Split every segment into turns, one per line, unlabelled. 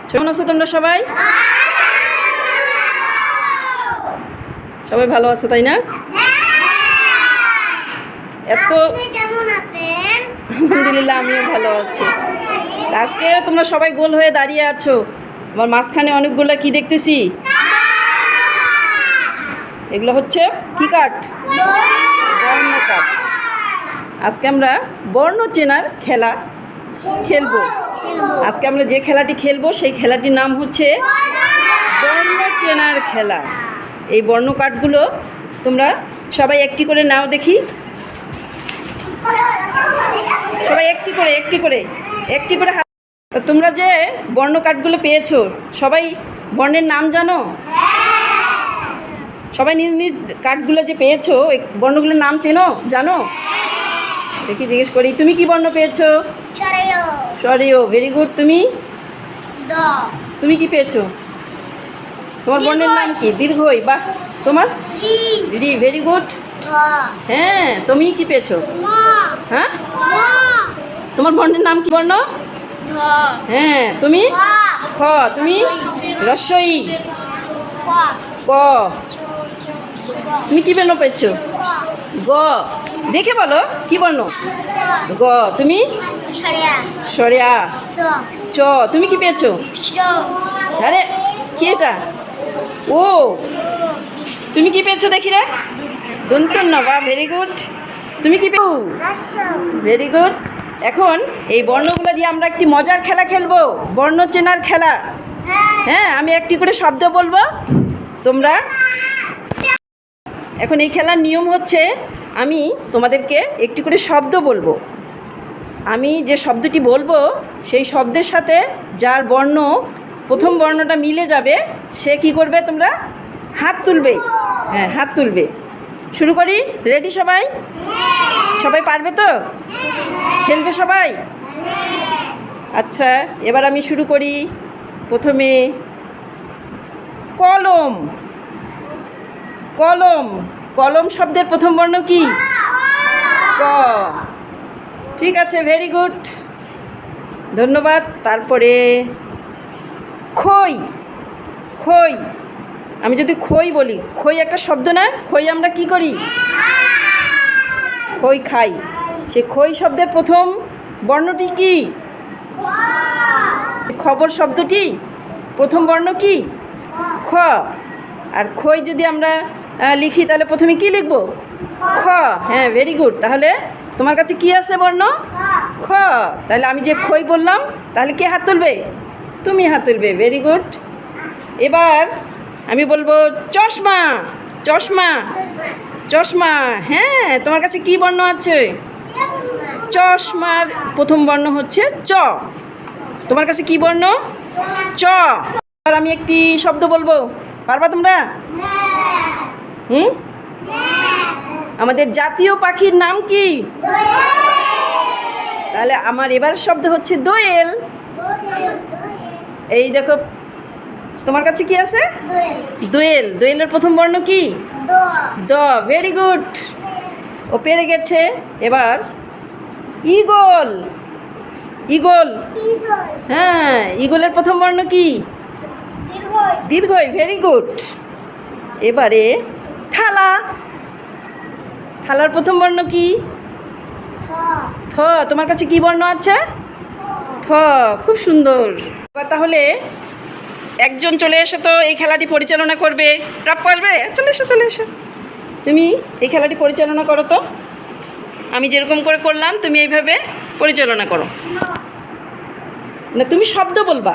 কেমন আছো তোমরা সবাই? সবাই ভালো আছো তাই না? এত আলহামদুলিল্লাহ, আমিও ভালো আছি। আজকে তোমরা সবাই গোল হয়ে দাঁড়িয়ে আছো, আমার মাঝখানে অনেকগুলো কি দেখতেছি, এগুলো হচ্ছে কি কাঠ? বর্ণ কাঠ। আজকে আমরা বর্ণ চেনার খেলা খেলবো। আজকে আমরা যে খেলাটি খেলবো সেই খেলাটির নাম হচ্ছে বর্ণ চেনার খেলা। এই বর্ণ কাঠগুলো তোমরা সবাই একটি করে নাও দেখি, সবাই একটি করে হাত। তা তোমরা যে বর্ণ কাঠগুলো পেয়েছো, সবাই বর্ণের নাম জানো? সবাই নিজ নিজ কাঠগুলো যে পেয়েছো, এই বর্ণগুলোর নাম চেনো, জানো? দেখি জিজ্ঞেস করি, তুমি কি বর্ণ পেয়েছো? সরিও, ভেরি গুড। তুমি কি পেয়েছো? তোমার বর্ণের নাম কি? দীর্ঘই। বাহ, তোমার রি, ভেরি গুড। হ্যাঁ, তুমি কি পেয়েছো? হ্যাঁ, তোমার বর্ণের নাম কি বর্ণ? হ্যাঁ, তুমি খ। তুমি রস্বই। ক। তুমি কি বর্ণ পেয়েছো? গ। দেখে বলো কি বর্ণ? গ। তুমি সরিয়া। চ। তুমি কি পেয়েছো? আরে কি এটা? ও, তুমি কি পেয়েছো দেখি রে? দন্তন্য। বা, ভেরি গুড। তুমি কি পেও? Very good. এখন এই বর্ণগুলো দিয়ে আমরা একটি মজার খেলা খেলবো, বর্ণ চেনার খেলা। হ্যাঁ, আমি একটি করে শব্দ বলবো, তোমরা। এখন এই খেলার নিয়ম হচ্ছে, আমি তোমাদেরকে একটি করে শব্দ বলবো। আমি যে শব্দটি বলবো সেই শব্দের সাথে যার বর্ণ প্রথম বর্ণটা মিলে যাবে, সে কি করবে? তোমরা হাত তুলবে। হ্যাঁ, হাত তুলবে। শুরু করি। রেডি সবাই? সবাই পারবে তো? খেলবে সবাই? আচ্ছা, এবার আমি শুরু করি। প্রথমে কলম। কলম। কলম শব্দের প্রথম বর্ণ কি? ক। ঠিক আছে, ভেরি গুড, ধন্যবাদ। তারপরে খই। খই। আমি যদি খই বলি, খই একটা শব্দ না? খই আমরা কি করি? খই খাই। সে খই শব্দের প্রথম বর্ণটি কি? খবর শব্দটি প্রথম বর্ণ কি? খ। আর খই যদি আমরা লিখি তাহলে প্রথমে কি লিখব? খ। হ্যাঁ, ভেরি গুড। তাহলে তোমার কাছে কি আছে বর্ণ? খ। তাহলে আমি যে খই বললাম, তাহলে কে হাত তুলবে? তুমি হাত তুলবে। Very good. এবার আমি বলবো চশমা। চশমা। চশমা। হ্যাঁ, তোমার কাছে কি বর্ণ আছে? চশমার প্রথম বর্ণ হচ্ছে চ। তোমার কাছে কি বর্ণ? চ। আর আমি একটি শব্দ বলবো, পারবা তোমরা? আমাদের জাতীয় পাখির নাম কি? তাহলে আমার এবার শব্দ হচ্ছে দোয়েল। এই দেখো, তোমার কাছে কি আছে? দোয়েল। দোয়েলের প্রথম বর্ণ কি? দ। ভেরি গুড, ও পেরে গেছে। এবার ঈগল। ঈগল। হ্যাঁ, ঈগলের প্রথম বর্ণ কি? দীর্ঘই। Very good. এবারে থালা। থালার প্রথম বর্ণ কি? থ। তোমার কাছে কি বর্ণ আছে? থ। খুব সুন্দর। এবার তাহলে একজন চলে এসো তো, এই খেলাটি পরিচালনা করবে। প্রাপ্য আসবে? চলে এসো, চলে এসো। তুমি এই খেলাটি পরিচালনা করো তো। আমি যেরকম করে করলাম তুমি এইভাবে পরিচালনা করো। না, তুমি শব্দ বলবা।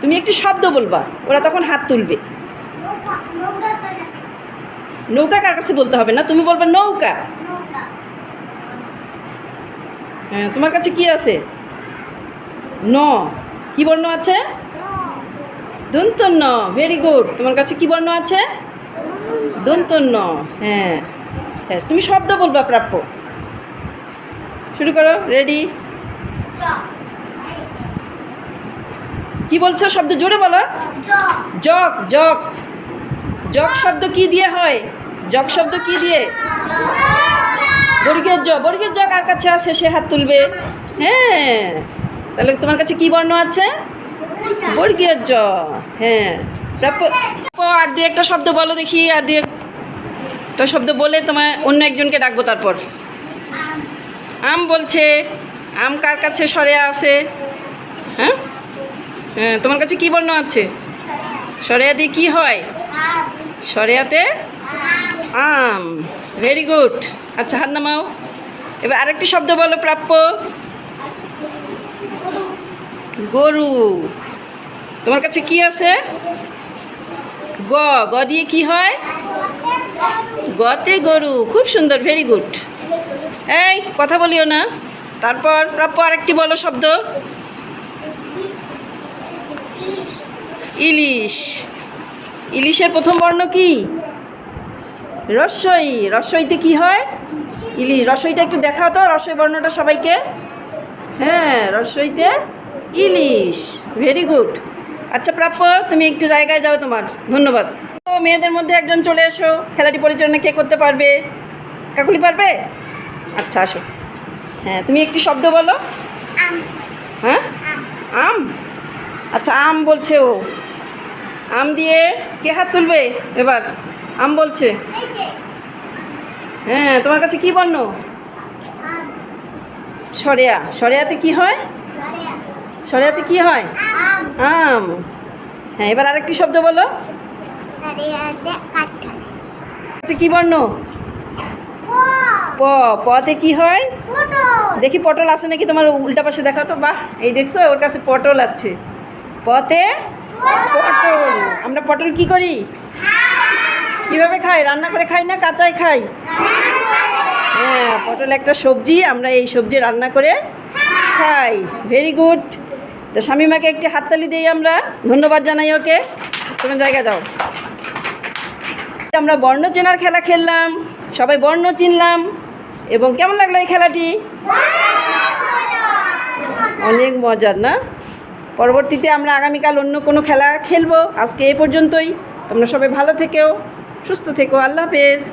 তুমি একটি শব্দ বলবা, ওরা তখন হাত তুলবে। নৌকা কার কাছে বলতে হবে না, তুমি বলবে নৌকা। হ্যাঁ, তোমার কাছে কি আছে? ন। কি বর্ণ আছে? দন্তন্য। Very good. তোমার কাছে কি বর্ণ আছে? দন্তন্য। হ্যাঁ হ্যাঁ, তুমি শব্দ বলবা প্রাপ্য। শুরু করো। রেডি? কি বলছো? শব্দ জোরে বলো। জগ। জগ। জগ শব্দ কি দিয়ে হয়? জগ শব্দ কি দিয়ে? বর্গের জ। বর্গের জ কার কাছে আছে সে হাত তুলবে। হ্যাঁ, তাহলে তোমার কাছে কি বর্ণ আছে? বর্গীয় জ। হ্যাঁ, প্রাপ্য। আর দু একটা শব্দ বলো দেখি, আর দু একটা শব্দ বলে তোমায় অন্য একজনকে ডাকবো তারপর। আম বলছে। আম কার কাছে সরেয়া আছে? হ্যাঁ হ্যাঁ, তোমার কাছে কি বর্ণ আছে? সরেয়া দিয়ে কি হয়? সরেয়াতে আম। Very good. আচ্ছা, হাত নামাও। এবার আরেকটি শব্দ বলো প্রাপ্য। গরু। তোমার কাছে কি আছে? গ। গ দিয়ে কি হয়? গতে গরু। খুব সুন্দর, ভেরি গুড। এই কথা বলিও না। তারপর প্রাপ্য আরেকটি বলো শব্দ। ইলিশ। ইলিশের প্রথম বর্ণ কি? রস্বই। রস্বইতে কি হয়? ইলিশ। রস্বইটা একটু দেখাও তো, রস্বই বর্ণটা সবাইকে। হ্যাঁ, রস্বইতে ইলিশ। Very good. আচ্ছা প্রাপ্য, তুমি একটু জায়গায় যাও তোমার। ধন্যবাদ। তো মেয়েদের মধ্যে একজন চলে এসো, খেলাটি পরিচালনা কে করতে পারবে? কাকুলি পারবে? আচ্ছা, আসো। হ্যাঁ, তুমি একটি শব্দ বলো। হ্যাঁ, আম। আচ্ছা, আম বলছে ও। আম দিয়ে কে হাত তুলবে এবার? আম বলছে। হ্যাঁ, তোমার কাছে কি বর্ণ? সরেয়া। সরেয়াতে কি হয়? সরেয়াতে কি হয়? আম। হ্যাঁ, এবার আরেকটি শব্দ বলো। আচ্ছা, কি বর্ণ? প। পতে কি হয়? দেখি পটল আছে নাকি তোমার উল্টা পাশে, দেখাও তো। বাহ, এই দেখছো, ওর কাছে পটল আছে। পতে পটল। আমরা পটল কি করি? কিভাবে খাই? রান্না করে খাই না কাঁচাই খাই? হ্যাঁ, পটল একটা সবজি, আমরা এই সবজি রান্না করে খাই। Very good. তো শামিমাকে একটি হাততালি দিই আমরা, ধন্যবাদ জানাই ওকে। কোনো জায়গায় যাও। আমরা বর্ণ চেনার খেলা খেললাম, সবাই বর্ণ চিনলাম। এবং কেমন লাগলো এই খেলাটি? অনেক মজার না? পরবর্তীতে আমরা আগামীকাল অন্য কোনো খেলা খেলবো। আজকে এই পর্যন্তই। তোমরা সবাই ভালো থেকো, সুস্থ থেকো। আল্লাহ হাফেজ।